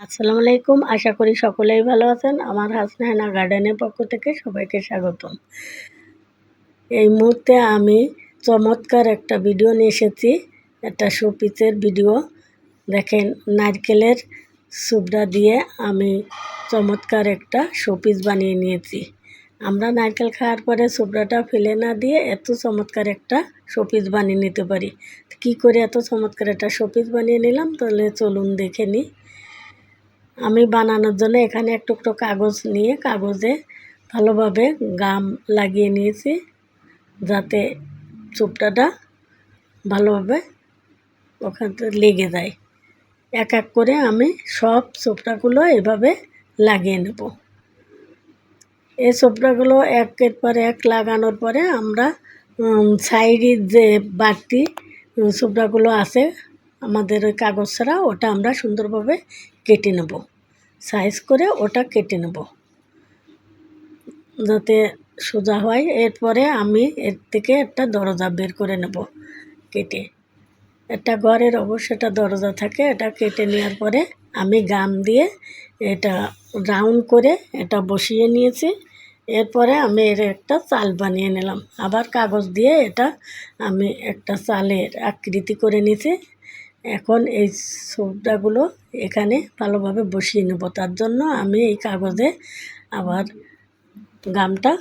আসসালামু আলাইকুম। আশা করি সকলেই ভালো আছেন। আমার হাসনাহেনা গার্ডেনের পক্ষ থেকে সবাইকে স্বাগতম। এই মুহূর্তে আমি চমৎকার একটা ভিডিও নিয়ে এসেছি। একটা শোপিসের ভিডিও। দেখেন, নারকেলের ছোবড়া দিয়ে আমি চমৎকার একটা শোপিস বানিয়ে নিয়েছি। আমরা নারকেল খাওয়ার পরে ছোবড়াটা ফেলে না দিয়ে এত চমৎকার একটা শোপিস বানিয়ে নিতে পারি। কী করে এত চমৎকার একটা শোপিস বানিয়ে নিলাম, তাহলে চলুন দেখে নিই। আমি বানানোর জন্য এখানে এক টুকরো কাগজ নিয়ে কাগজে ভালোভাবে গাম লাগিয়ে নিয়েছি, যাতে চোপটাটা ভালোভাবে ওখানে লেগে যায়। এক এক করে আমি সব চোপটাগুলো এভাবে লাগিয়ে নেব। এই চোপটাগুলো একের পর এক লাগানোর পরে আমরা সাইডের যে বাড়তি চোপটাগুলো আছে আমাদের ওই কাগজ ছাড়া, ওটা আমরা সুন্দরভাবে কেটে নেব। সাইজ করে ওটা কেটে নেব যাতে সোজা হয়। এরপরে আমি এর থেকে একটা দরজা বের করে নেব কেটে। একটা ঘরের অবশ্যই একটা দরজা থাকে, এটা কেটে নেওয়ার পরে আমি গাম দিয়ে এটা রাউন্ড করে এটা বসিয়ে নিয়েছি। এরপরে আমি এর একটা চাল বানিয়ে নিলাম। আবার কাগজ দিয়ে এটা আমি একটা চালের আকৃতি করে নিয়েছি। এখন এই ছোবড়াগুলো এখানে ভালোভাবে বসিয়ে নেব। তার জন্য আমি এই কাগজে আবার গামটা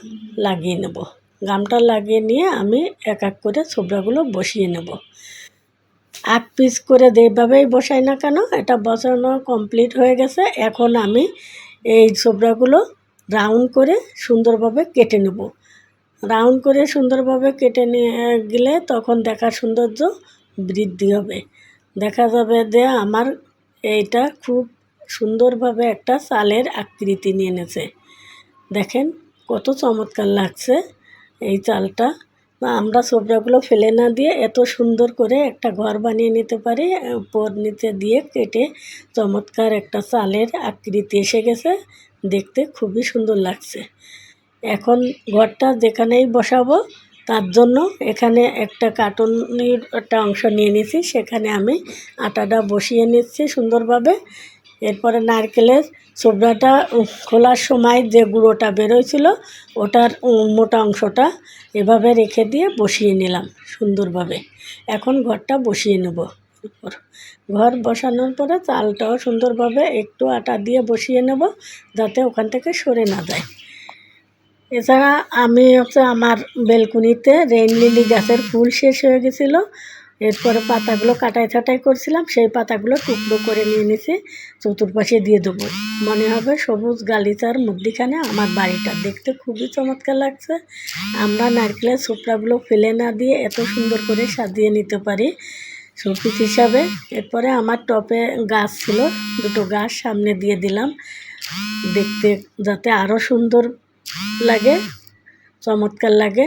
লাগিয়ে নেব। গামটা লাগিয়ে নিয়ে আমি এক এক করে ছোবড়াগুলো বসিয়ে নেব। 8 পিস করে যেভাবেই বসাই না কেন, এটা বসানো কমপ্লিট হয়ে গেছে। এখন আমি এই ছোবড়াগুলো রাউন্ড করে সুন্দরভাবে কেটে নেব। রাউন্ড করে সুন্দরভাবে কেটে নিয়ে গেলে তখন দেখার সৌন্দর্য বৃদ্ধি হবে। দেখা যাবে যে আমার এইটা খুব সুন্দরভাবে একটা চালের আকৃতি নিয়ে নিয়েছে। দেখেন কত চমৎকার লাগছে এই চালটা। আমরা ছোবড়াগুলো ফেলে না দিয়ে এত সুন্দর করে একটা ঘর বানিয়ে নিতে পারি। উপর নিচে দিয়ে কেটে চমৎকার একটা চালের আকৃতি এসে গেছে। দেখতে খুবই সুন্দর লাগছে। এখন ঘরটা যেখানেই বসাবো তার জন্য এখানে একটা কার্টুনের একটা অংশ নিয়ে নিয়েছি, সেখানে আমি আটাটা বসিয়ে নিচ্ছি সুন্দরভাবে। এরপরে নারকেলের ছোবড়াটা খোলার সময় যে গুঁড়োটা বেরোয়ছিল ওটার মোটা অংশটা এভাবে রেখে দিয়ে বসিয়ে নিলাম সুন্দরভাবে। এখন ঘরটা বসিয়ে নেব। ঘর বসানোর পরে চালটাও সুন্দরভাবে একটু আটা দিয়ে বসিয়ে নেব, যাতে ওখান থেকে সরে না যায়। এছাড়া আমি আমার বেলকুনিতে রেইন লিলি গাছের ফুল শেষ হয়ে গেছিলো। এরপরে পাতাগুলো কাটাই ছাঁটাই করছিলাম, সেই পাতাগুলো টুকরো করে নিয়ে নিয়েছি, চতুর্পাশে দিয়ে দেবো। মনে হবে সবুজ গালিচার মধ্যিখানে আমার বাড়িটা দেখতে খুবই চমৎকার লাগছে। আমরা নারকেলের ছোবড়াগুলো ফেলে না দিয়ে এত সুন্দর করে সাজিয়ে নিতে পারি শোপিস হিসাবে। এরপরে আমার টপে গাছ ছিল, দুটো গাছ সামনে দিয়ে দিলাম, দেখতে যাতে আরও সুন্দর লাগে, চমৎকার লাগে।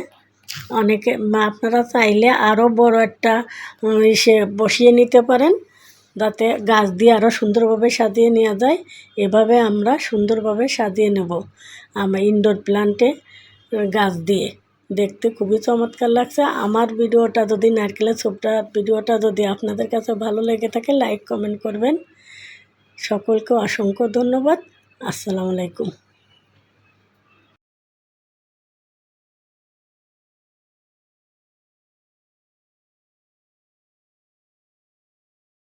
অনেকে আপনারা চাইলে আরও বড় একটা ইসে বসিয়ে নিতে পারেন, যাতে গাছ দিয়ে আরও সুন্দরভাবে সাজিয়ে নেওয়া যায়। এভাবে আমরা সুন্দরভাবে সাজিয়ে নেব আমার ইনডোর প্ল্যান্টে গাছ দিয়ে। দেখতে খুবই চমৎকার লাগছে। আমার ভিডিওটা যদি নারকেলের ছোবড়া ভিডিওটা যদি আপনাদের কাছে ভালো লেগে থাকে, লাইক কমেন্ট করবেন। সকলকে অসংখ্য ধন্যবাদ। আসসালামু আলাইকুম।